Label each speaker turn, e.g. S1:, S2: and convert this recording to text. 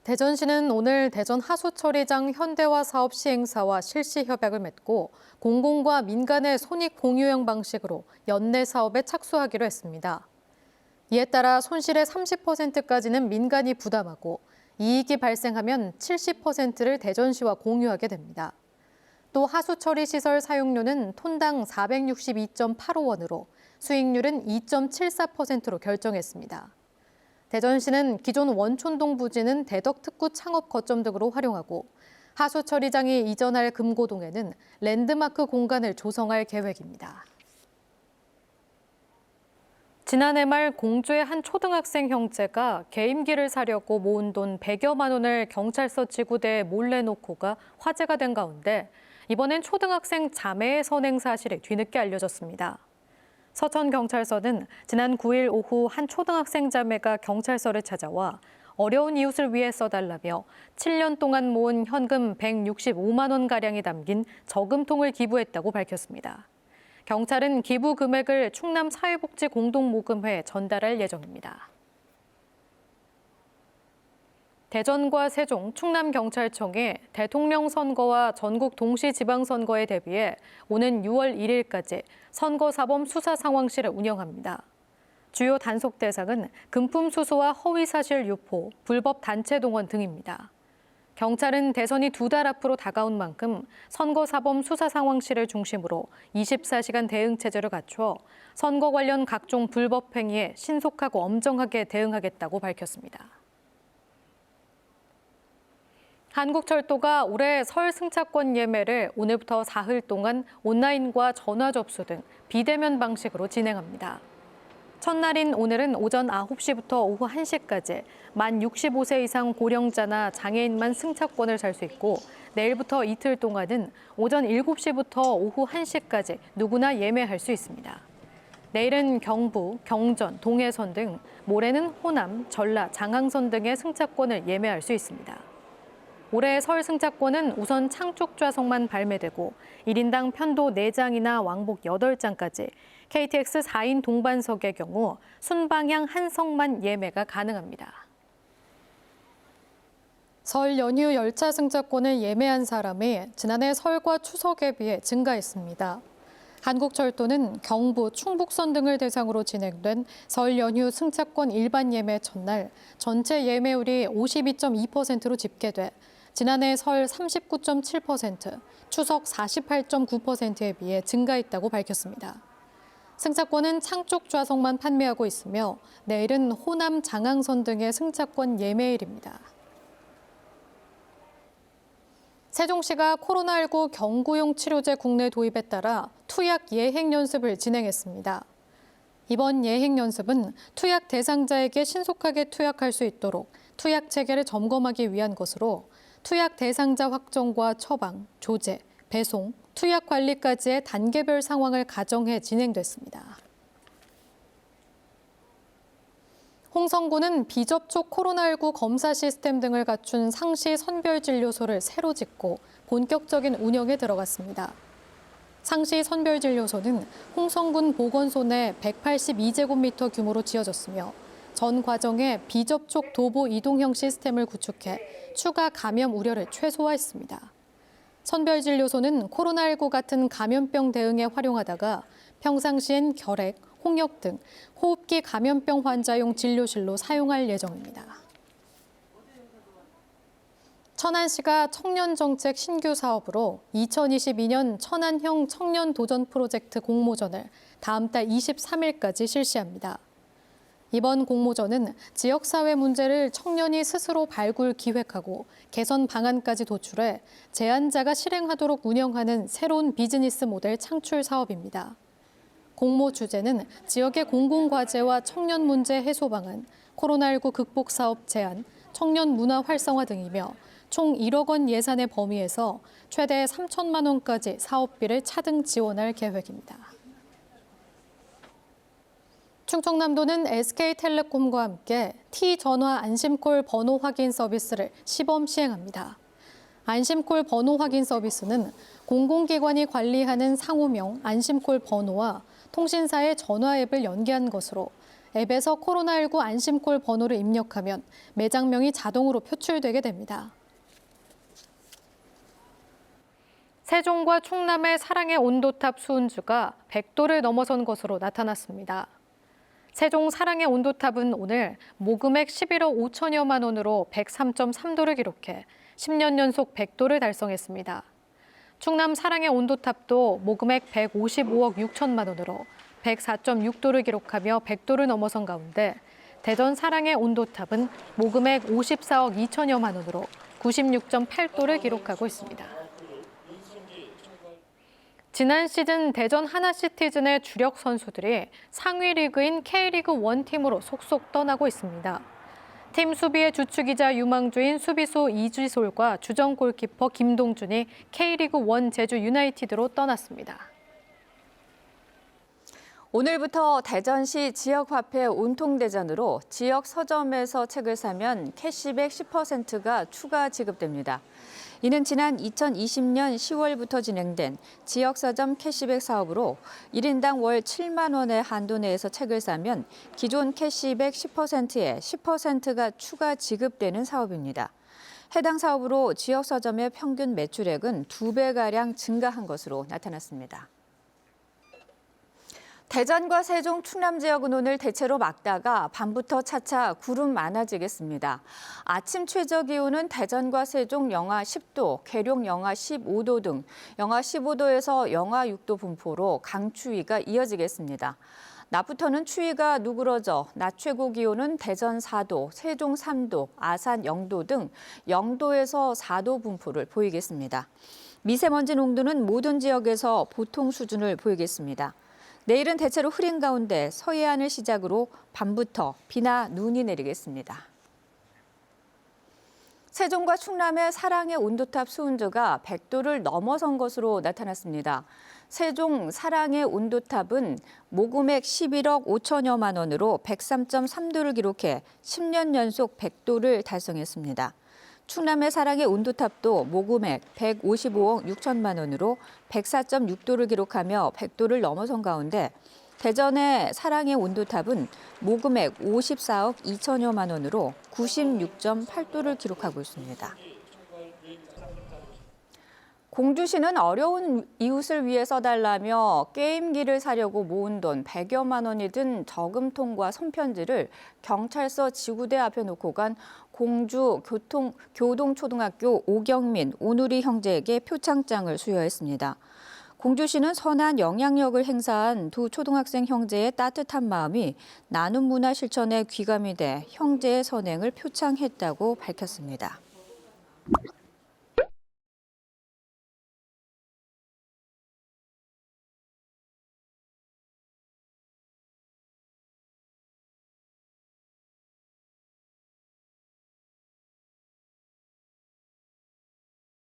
S1: 대전시는 오늘 대전 하수처리장 현대화 사업 시행사와 실시 협약을 맺고 공공과 민간의 손익 공유형 방식으로 연내 사업에 착수하기로 했습니다. 이에 따라 손실의 30%까지는 민간이 부담하고 이익이 발생하면 70%를 대전시와 공유하게 됩니다. 또 하수처리 시설 사용료는 톤당 462.85원으로 수익률은 2.74%로 결정했습니다. 대전시는 기존 원촌동 부지는 대덕 특구 창업 거점 등으로 활용하고 하수처리장이 이전할 금고동에는 랜드마크 공간을 조성할 계획입니다. 지난해 말 공주의 한 초등학생 형제가 게임기를 사려고 모은 돈 100여만 원을 경찰서 지구대에 몰래 놓고가 화제가 된 가운데 이번엔 초등학생 자매의 선행 사실이 뒤늦게 알려졌습니다. 서천경찰서는 지난 9일 오후 한 초등학생 자매가 경찰서를 찾아와 어려운 이웃을 위해 써달라며 7년 동안 모은 현금 165만 원가량이 담긴 저금통을 기부했다고 밝혔습니다. 경찰은 기부 금액을 충남사회복지공동모금회에 전달할 예정입니다. 대전과 세종, 충남경찰청이 대통령 선거와 전국 동시지방선거에 대비해 오는 6월 1일까지 선거사범 수사 상황실을 운영합니다. 주요 단속 대상은 금품 수수와 허위사실 유포, 불법 단체 동원 등입니다. 경찰은 대선이 2달 앞으로 다가온 만큼 선거사범 수사 상황실을 중심으로 24시간 대응 체제를 갖추어 선거 관련 각종 불법 행위에 신속하고 엄정하게 대응하겠다고 밝혔습니다. 한국철도가 올해 설 승차권 예매를 오늘부터 사흘 동안 온라인과 전화 접수 등 비대면 방식으로 진행합니다. 첫날인 오늘은 오전 9시부터 오후 1시까지 만 65세 이상 고령자나 장애인만 승차권을 살 수 있고 내일부터 이틀 동안은 오전 7시부터 오후 1시까지 누구나 예매할 수 있습니다. 내일은 경부, 경전, 동해선 등 모레는 호남, 전라, 장항선 등의 승차권을 예매할 수 있습니다. 올해 설 승차권은 우선 창쪽 좌석만 발매되고 1인당 편도 4장이나 왕복 8장까지 KTX 4인 동반석의 경우 순방향 한 석만 예매가 가능합니다. 설 연휴 열차 승차권을 예매한 사람이 지난해 설과 추석에 비해 증가했습니다. 한국철도는 경부, 충북선 등을 대상으로 진행된 설 연휴 승차권 일반 예매 첫날 전체 예매율이 52.2%로 집계돼 지난해 설 39.7%, 추석 48.9%에 비해 증가했다고 밝혔습니다. 승차권은 창쪽 좌석만 판매하고 있으며 내일은 호남, 장항선 등의 승차권 예매일입니다. 세종시가 코로나19 경구용 치료제 국내 도입에 따라 투약 예행 연습을 진행했습니다. 이번 예행 연습은 투약 대상자에게 신속하게 투약할 수 있도록 투약 체계를 점검하기 위한 것으로 투약 대상자 확정과 처방, 조제, 배송, 투약 관리까지의 단계별 상황을 가정해 진행됐습니다. 홍성군은 비접촉 코로나19 검사 시스템 등을 갖춘 상시 선별진료소를 새로 짓고 본격적인 운영에 들어갔습니다. 상시 선별진료소는 홍성군 보건소 내 182제곱미터 규모로 지어졌으며 전 과정에 비접촉 도보 이동형 시스템을 구축해 추가 감염 우려를 최소화했습니다. 선별진료소는 코로나19 같은 감염병 대응에 활용하다가 평상시엔 결핵, 홍역 등 호흡기 감염병 환자용 진료실로 사용할 예정입니다. 천안시가 청년정책 신규 사업으로 2022년 천안형 청년 도전 프로젝트 공모전을 다음 달 23일까지 실시합니다. 이번 공모전은 지역사회 문제를 청년이 스스로 발굴 기획하고 개선 방안까지 도출해 제안자가 실행하도록 운영하는 새로운 비즈니스 모델 창출 사업입니다. 공모 주제는 지역의 공공과제와 청년 문제 해소 방안, 코로나19 극복 사업 제안, 청년 문화 활성화 등이며 총 1억 원 예산의 범위에서 최대 3천만 원까지 사업비를 차등 지원할 계획입니다. 충청남도는 SK텔레콤과 함께 T전화 안심콜 번호 확인 서비스를 시범 시행합니다. 안심콜 번호 확인 서비스는 공공기관이 관리하는 상호명 안심콜 번호와 통신사의 전화 앱을 연계한 것으로 앱에서 코로나19 안심콜 번호를 입력하면 매장명이 자동으로 표출되게 됩니다. 세종과 충남의 사랑의 온도탑 수은주가 100도를 넘어선 것으로 나타났습니다. 세종 사랑의 온도탑은 오늘 모금액 11억 5천여만 원으로 103.3도를 기록해 10년 연속 100도를 달성했습니다. 충남 사랑의 온도탑도 모금액 155억 6천만 원으로 104.6도를 기록하며 100도를 넘어선 가운데 대전 사랑의 온도탑은 모금액 54억 2천여만 원으로 96.8도를 기록하고 있습니다. 지난 시즌 대전 하나시티즌의 주력 선수들이 상위 리그인 K리그 1팀으로 속속 떠나고 있습니다. 팀 수비의 주축이자 유망주인 수비수 이지솔과 주전 골키퍼 김동준이 K리그 1 제주 유나이티드로 떠났습니다.
S2: 오늘부터 대전시 지역화폐 온통대전으로 지역 서점에서 책을 사면 캐시백 10%가 추가 지급됩니다. 이는 지난 2020년 10월부터 진행된 지역 서점 캐시백 사업으로 1인당 월 7만 원의 한도 내에서 책을 사면 기존 캐시백 10%에 10%가 추가 지급되는 사업입니다. 해당 사업으로 지역 서점의 평균 매출액은 2배가량 증가한 것으로 나타났습니다. 대전과 세종, 충남 지역은 오늘 대체로 맑다가 밤부터 차차 구름 많아지겠습니다. 아침 최저 기온은 대전과 세종 영하 10도, 계룡 영하 15도 등 영하 15도에서 영하 6도 분포로 강추위가 이어지겠습니다. 낮부터는 추위가 누그러져 낮 최고 기온은 대전 4도, 세종 3도, 아산 0도 등 0도에서 4도 분포를 보이겠습니다. 미세먼지 농도는 모든 지역에서 보통 수준을 보이겠습니다. 내일은 대체로 흐린 가운데 서해안을 시작으로 밤부터 비나 눈이 내리겠습니다. 세종과 충남의 사랑의 온도탑 수은주가 100도를 넘어선 것으로 나타났습니다. 세종 사랑의 온도탑은 모금액 11억 5천여만 원으로 103.3도를 기록해 10년 연속 100도를 달성했습니다. 충남의 사랑의 온도탑도 모금액 155억 6천만 원으로 104.6도를 기록하며 100도를 넘어선 가운데 대전의 사랑의 온도탑은 모금액 54억 2천여만 원으로 96.8도를 기록하고 있습니다. 공주시는 어려운 이웃을 위해 써달라며 게임기를 사려고 모은 돈 100여만 원이 든 저금통과 손편지를 경찰서 지구대 앞에 놓고 간 공주 교동초등학교 오경민, 오누리 형제에게 표창장을 수여했습니다. 공주시는 선한 영향력을 행사한 두 초등학생 형제의 따뜻한 마음이 나눔 문화 실천에 귀감이 돼 형제의 선행을 표창했다고 밝혔습니다.